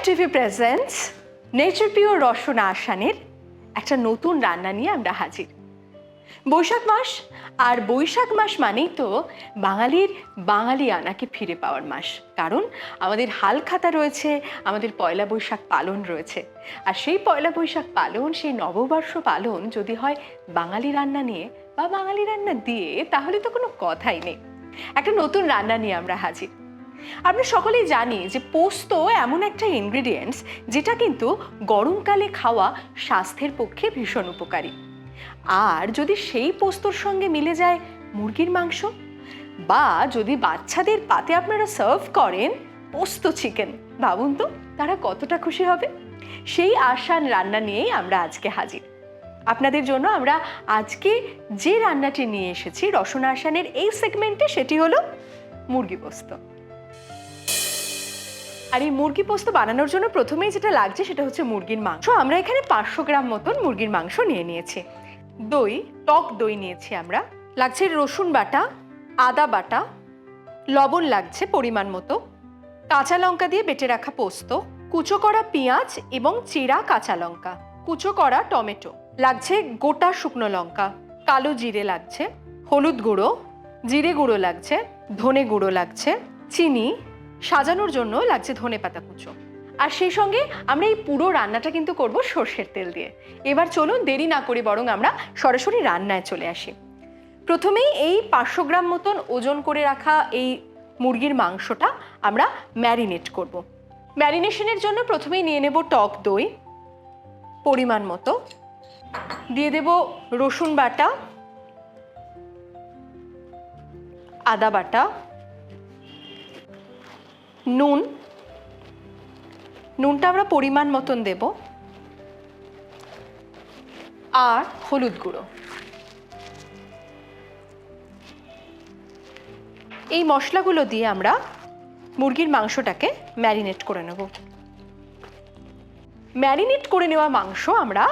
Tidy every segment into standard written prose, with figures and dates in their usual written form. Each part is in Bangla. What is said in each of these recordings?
টিভি প্রেজেন্টস নেচার পিওর রসনা আসানের একটা নতুন রান্না নিয়ে আমরা হাজির। বৈশাখ মাস, আর বৈশাখ মাস মানেই তো বাঙালিয়ানাকে ফিরে পাওয়ার মাস। কারণ আমাদের হালখাতা রয়েছে, আমাদের পয়লা বৈশাখ পালন রয়েছে। আর সেই পয়লা বৈশাখ পালন, সেই নববর্ষ পালন যদি হয় বাঙালি রান্না নিয়ে বা বাঙালি রান্না দিয়ে, তাহলে তো কোনো কথাই নেই। একটা নতুন রান্না নিয়ে আমরা হাজির। আমরা সকলেই জানি যে পোস্ত এমন একটা ইনগ্রিডিয়েন্টস যেটা কিন্তু গরমকালে খাওয়া স্বাস্থ্যের পক্ষে ভীষণ উপকারী। আর যদি সেই পোস্তর সঙ্গে মিলে যায় মুরগির মাংস, বা যদি বাচ্চাদের পাতে আপনারা সার্ভ করেন পোস্ত চিকেন, ভাবুন তো তারা কতটা খুশি হবে। সেই আসান রান্না নিয়েই আমরা আজকে হাজির। আপনাদের জন্য আমরা আজকে যে রান্নাটি নিয়ে এসেছি রসনা আসানের এই সেগমেন্টে, সেটি হলো মুরগি পোস্ত। আর এই মুরগি পোস্ত বানানোর জন্য প্রথমেই যেটা লাগছে সেটা হচ্ছে মুরগির মাংস। আমরা এখানে 500 গ্রাম মতন মুরগির মাংস নিয়ে নিয়েছি। দই, টক দই নিয়েছি আমরা। লাগছে রসুন বাটা, আদা বাটা, লবণ লাগছে পরিমাণ মতো, কাঁচা লঙ্কা দিয়ে বেটে রাখা পোস্ত, কুচো করা পেঁয়াজ এবং চিরা কাঁচা লঙ্কা, কুচো করা টমেটো, লাগছে গোটা শুকনো লঙ্কা, কালো জিরে লাগছে, হলুদ গুঁড়ো, জিরে গুঁড়ো লাগছে, ধনে গুঁড়ো লাগছে, চিনি, সাজানোর জন্য লাগছে ধনেপাতা কুচো। আর সেই সঙ্গে আমরা এই পুরো রান্নাটা কিন্তু করব সর্ষের তেল দিয়ে। এবার চলুন দেরি না করে বরং আমরা সরাসরি রান্নায় চলে আসি। প্রথমেই এই 500 গ্রাম মতন ওজন করে রাখা এই মুরগির মাংসটা আমরা ম্যারিনেট করব। ম্যারিনেশনের জন্য প্রথমেই নিয়ে নেব টক দই পরিমাণ মতো, দিয়ে দেব রসুন বাটা, আদা বাটা, নুনটা আমরা পরিমাণ মতন দেব, আর হলুদ গুঁড়ো। এই মশলাগুলো দিয়ে আমরা মুরগির মাংসটাকে ম্যারিনেট করে নেব। ম্যারিনেট করে নেওয়া মাংস আমরা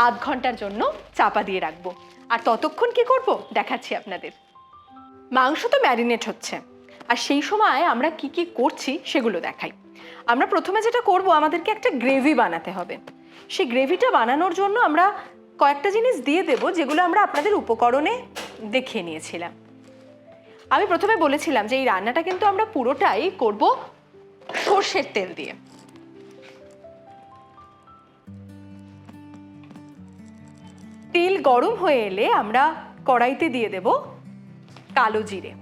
আধ ঘন্টার জন্য চাপা দিয়ে রাখবো। আর ততক্ষণ কি করব দেখাচ্ছি আপনাদের। মাংস তো ম্যারিনেট হচ্ছে, আর সেই সময় আমরা কি কি করছি সেগুলো দেখাই। আমরা প্রথমে যেটা করব, আমাদেরকে একটা গ্রেভি বানাতে হবে। সেই গ্রেভিটা বানানোর জন্য আমরা কয়েকটা জিনিস দিয়ে দেব, যেগুলো আমরা আপনাদের উপকরণে দেখিয়ে নিয়েছিলাম। আমি প্রথমে বলেছিলাম যে এই রান্নাটা কিন্তু আমরা পুরোটাই করব সর্ষের তেল দিয়ে। তেল গরম হয়ে এলে আমরা কড়াইতে দিয়ে দেব কালো জিরে,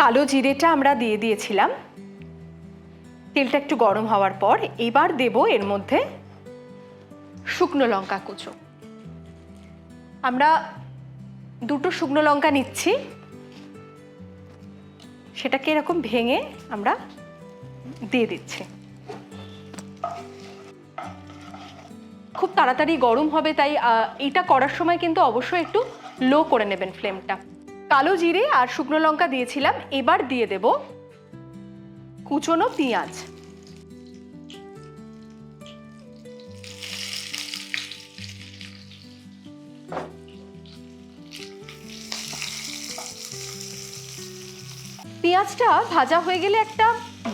কালো জিরেটা আমরা দিয়ে দিয়েছিলাম। তেলটা একটু গরম হওয়ার পর এবার দেব এর মধ্যে শুকনো লঙ্কা কুচো। আমরা দুটো শুকনো লঙ্কা নিচ্ছি, সেটাকে এরকম ভেঙে আমরা দিয়ে দিচ্ছি। খুব তাড়াতাড়ি গরম হবে, তাই এটা করার সময় কিন্তু অবশ্যই একটু লো করে নেবেন ফ্লেমটা। কালো জিরে আর শুকনো লঙ্কা দিয়েছিলাম, এবার দিয়ে দেব কুচনো পেঁয়াজ। পেঁয়াজটা ভাজা হয়ে গেলে একটা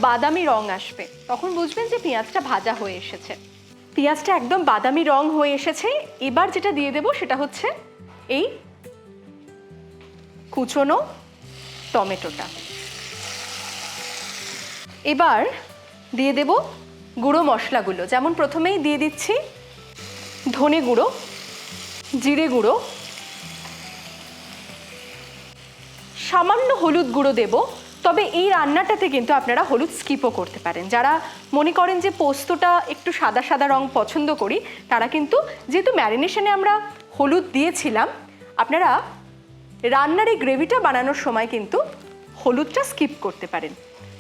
বাদামি রং আসবে, তখন বুঝবেন যে পেঁয়াজটা ভাজা হয়ে এসেছে। পেঁয়াজটা একদম বাদামি রং হয়ে এসেছে। এবার যেটা দিয়ে দেব সেটা হচ্ছে এই কুচনো টমেটোটা। এবার দিয়ে দেব গুঁড়ো মশলাগুলো, যেমন প্রথমেই দিয়ে দিচ্ছি ধনে গুঁড়ো, জিরে গুঁড়ো, সামান্য হলুদ গুঁড়ো দেব। তবে এই রান্নাটাতে কিন্তু আপনারা হলুদ স্কিপও করতে পারেন। যারা মনে করেন যে পোস্তটা একটু সাদা সাদা রং পছন্দ করি, তারা কিন্তু, যেহেতু ম্যারিনেশনে আমরা হলুদ দিয়েছিলাম, আপনারা রান্নার এই গ্রেভিটা বানানোর সময় কিন্তু হলুদটা স্কিপ করতে পারেন।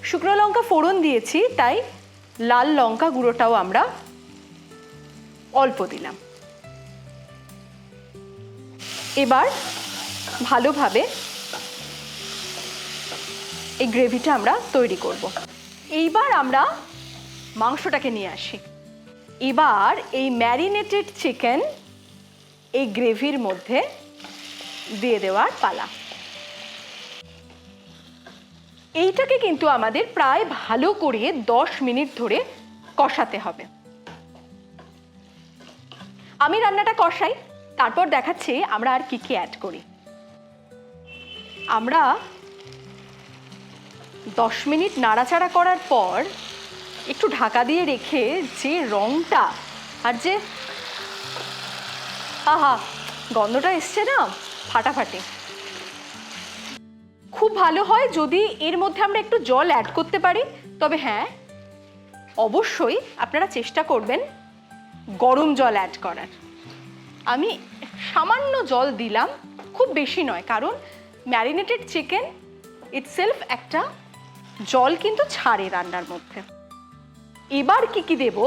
শুকনো লঙ্কা ফোড়ন দিয়েছি, তাই লাল লঙ্কা গুঁড়োটাও আমরা অল্প দিলাম। এবার ভালোভাবে এই গ্রেভিটা আমরা তৈরি করব। এইবার আমরা মাংসটাকে নিয়ে আসি। এবার এই ম্যারিনেটেড চিকেন এই গ্রেভির মধ্যে দিয়ে দেওয়ার পালা। এইটাকে কিন্তু আমাদের প্রায় ভালো করে 10 মিনিট ধরে কষাতে হবে। আমি রান্নাটা কষাই, তারপর দেখাচ্ছি আমরা আর কি কি অ্যাড করি। আমরা 10 মিনিট নাড়াচাড়া করার পর একটু ঢাকা দিয়ে রেখে যে রংটা আর যে আহা গন্ধটা এসছে না ফাটাফাটি। খুব ভালো হয় যদি এর মধ্যে আমরা একটু জল অ্যাড করতে পারি, তবে হ্যাঁ অবশ্যই আপনারা চেষ্টা করবেন গরম জল অ্যাড করার। আমি সামান্য জল দিলাম, খুব বেশি নয়, কারণ ম্যারিনেটেড চিকেন ইটসেলফ একটা জল কিন্তু ছাড়ে রান্নার মধ্যে। এবার কি কি দেব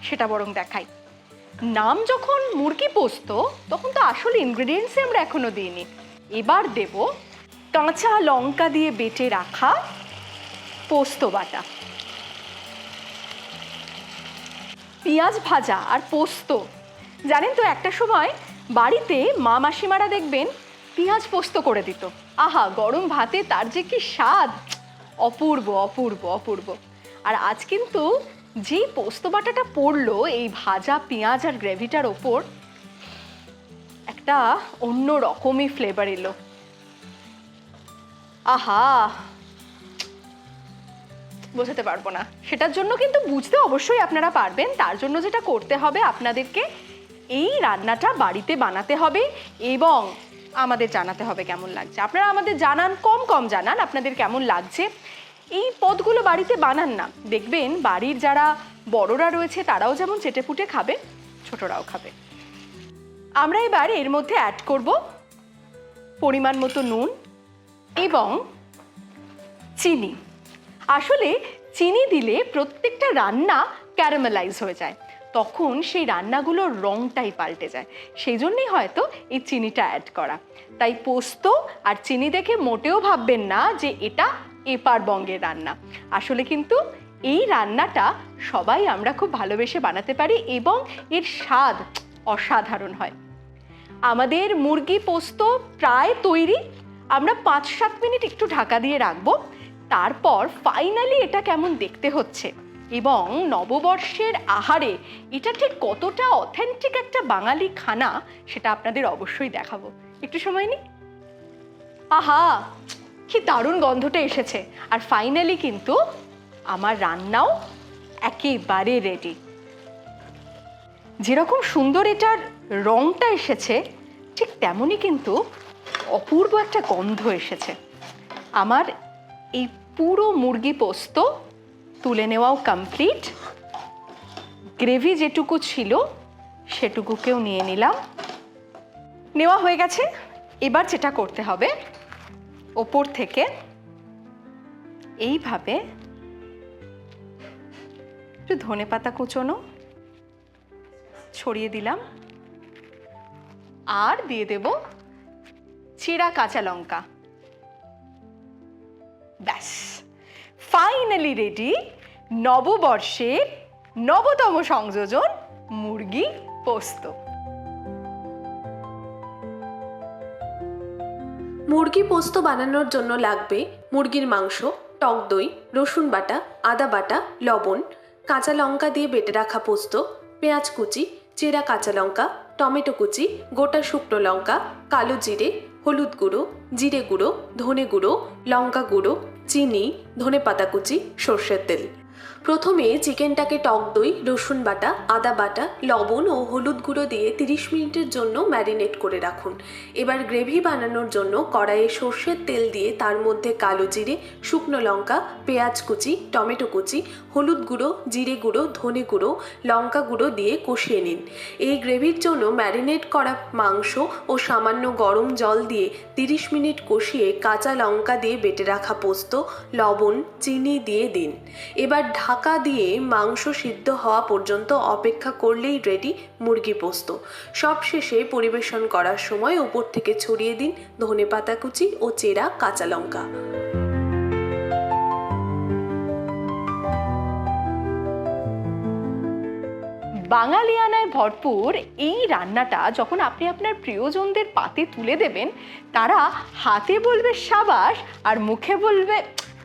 সেটা বরং দেখাই। নাম যখন মুরগি পোস্ত, তখন তো আসলে ইনগ্রেডিয়েন্টসই আমরা এখনো দিইনি। এবার দেব কাঁচা লঙ্কা দিয়ে বেটে রাখা পোস্ত বাটা। পেঁয়াজ ভাজা আর পোস্ত, জানেন তো একটা সময় বাড়িতে মা মাসিমারা দেখবেন পেঁয়াজ পোস্ত করে দিত, আহা গরম ভাতে তার যে কি স্বাদ, অপূর্ব অপূর্ব অপূর্ব। আর আজ কিন্তু যে পোস্ত বাটাটা পড়লো এই ভাজা পেঁয়াজ আর গ্রেভিটার ওপর, একটা অন্য রকমই ফ্লেভার এলো। আহা বোঝাতে পারবো না, সেটার জন্য কিন্তু বুঝতে অবশ্যই আপনারা পারবেন। তার জন্য যেটা করতে হবে, আপনাদেরকে এই রান্নাটা বাড়িতে বানাতে হবে এবং আমাদের জানাতে হবে কেমন লাগছে। আপনারা আমাদের জানান, কম কম জানান আপনাদের কেমন লাগছে। এই পদগুলো বাড়িতে বানান না, দেখবেন বাড়ির যারা বড়রা রয়েছে তারাও যেমন চেটেপুটে খাবে, ছোটরাও খাবে। আমরা এবার এর মধ্যে অ্যাড করব পরিমাণ মতো নুন এবং চিনি। আসলে চিনি দিলে প্রত্যেকটা রান্না ক্যারামেলাইজ হয়ে যায়, তখন সেই রান্নাগুলোর রংটাই পাল্টে যায়, সেই জন্যই হয়তো এই চিনিটা অ্যাড করা। তাই পোস্ত আর চিনি দেখে মোটেও ভাববেন না যে এটা এপার বঙ্গের রান্না। আসলে কিন্তু এই রান্নাটা সবাই আমরা খুব ভালোবেসে বানাতে পারি এবং এর স্বাদ অসাধারণ হয়। আমাদের মুরগি পোস্ত প্রায় তৈরি। আমরা 5-7 মিনিট একটু ঢাকা দিয়ে রাখবো, তারপর ফাইনালি এটা কেমন দেখতে হচ্ছে এবং নববর্ষের আহারে এটা ঠিক কতটা অথেন্টিক একটা বাঙালি খানা সেটা আপনাদের অবশ্যই দেখাবো। একটু সময় নিই। আহা কি দারুণ গন্ধটা এসেছে। আর ফাইনালি কিন্তু আমার রান্নাও একেবারে রেডি। যেরকম সুন্দর এটার রংটা এসেছে, ঠিক তেমনই কিন্তু অপূর্ব একটা গন্ধ এসেছে। আমার এই পুরো মুরগি পোস্ত তুলে নেওয়াও কমপ্লিট। গ্রেভি যেটুকু ছিল সেটুকুকেও নিয়ে নিলাম, নেওয়া হয়ে গেছে। এবার যেটা করতে হবে, ওপর থেকে এইভাবে একটু ধনেপাতা কুচোনো ছড়িয়ে দিলাম আর দিয়ে দেব চিরা কাঁচা লঙ্কা। ব্যাস ফাইনালি রেডি নববর্ষের নবতম সংযোজন মুরগি পোস্ত। মুরগি পোস্ত বানানোর জন্য লাগবে মুরগির মাংস, টক দই, রসুন বাটা, আদা বাটা, লবণ, কাঁচা লঙ্কা দিয়ে বেটে রাখা পোস্ত, পেঁয়াজ কুচি, চেরা কাঁচা লঙ্কা, টমেটো কুচি, গোটা শুকনো লঙ্কা, কালো জিরে, হলুদ গুঁড়ো, জিরে গুঁড়ো, ধনে গুঁড়ো, লঙ্কা গুঁড়ো, চিনি, ধনেপাতা কুচি, সর্ষের তেল। প্রথমে চিকেনটাকে টক দই, রসুন বাটা, আদা বাটা, লবণ ও হলুদ গুঁড়ো দিয়ে 30 মিনিটের জন্য ম্যারিনেট করে রাখুন। এবার গ্রেভি বানানোর জন্য কড়াইয়ে সর্ষের তেল দিয়ে তার মধ্যে কালো জিরে, শুকনো লঙ্কা, পেঁয়াজ কুচি, টমেটো কুচি, হলুদ গুঁড়ো, জিরে গুঁড়ো, ধনে গুঁড়ো, লঙ্কা গুঁড়ো দিয়ে কষিয়ে নিন। এই গ্রেভির জন্য ম্যারিনেট করা মাংস ও সামান্য গরম জল দিয়ে 30 মিনিট কষিয়ে কাঁচা লঙ্কা দিয়ে বেটে রাখা পোস্ত, লবণ, চিনি দিয়ে দিন। এবার ঢাকা দিয়ে মাংস সিদ্ধ হওয়া পর্যন্ত অপেক্ষা করলেই রেডি মুরগি পোস্ত। সবশেষে পরিবেশন করার সময় উপর থেকে ছড়িয়ে দিন ধনেপাতা কুচি ও চেরা কাঁচা লঙ্কা। বাঙালিয়ানায় ভরপুর এই রান্নাটা যখন আপনি আপনার প্রিয়জনদের পাতে তুলে দেবেন, তারা হাতে বলবে সাবাস আর মুখে বলবে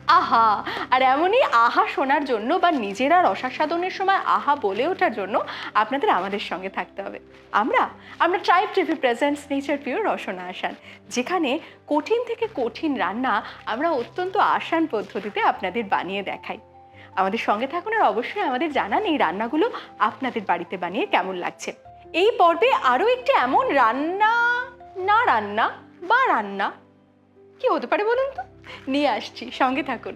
আহা, আর এমনই আহা শোনার জন্য বা নিজেরা রসাস্বাদনের সময় আহা বলে ওঠার জন্য আপনাদের আমাদের সঙ্গে থাকতে হবে। আমরা tribe TV presents nature pure রসনা আসান, যেখানে কঠিন থেকে কঠিন রান্না আমরা অত্যন্ত আসান পদ্ধতিতে আপনাদের বানিয়ে দেখাই। আমাদের সঙ্গে থাকুন, আর অবশ্যই আমাদের জানান এই রান্নাগুলো আপনাদের বাড়িতে বানিয়ে কেমন লাগছে। এই পর্বে আরও একটি এমন রান্না কি হতে পারে বলুন তো, নিয়ে আসছি, সঙ্গে থাকুন।